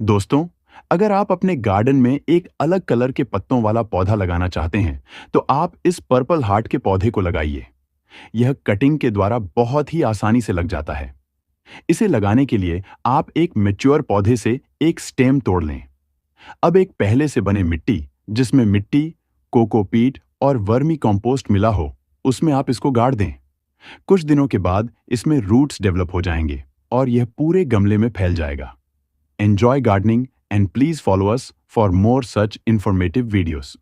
दोस्तों, अगर आप अपने गार्डन में एक अलग कलर के पत्तों वाला पौधा लगाना चाहते हैं, तो आप इस पर्पल हार्ट के पौधे को लगाइए। यह कटिंग के द्वारा बहुत ही आसानी से लग जाता है। इसे लगाने के लिए आप एक मैच्योर पौधे से एक स्टेम तोड़ लें। अब एक पहले से बने मिट्टी, जिसमें मिट्टी, कोकोपीट और वर्मी कंपोस्ट मिला हो, उसमें आप इसको गाड़ दें। कुछ दिनों के बाद इसमें रूट्स डेवलप हो जाएंगे और यह पूरे गमले में फैल जाएगा। Enjoy gardening and please follow us for more such informative videos.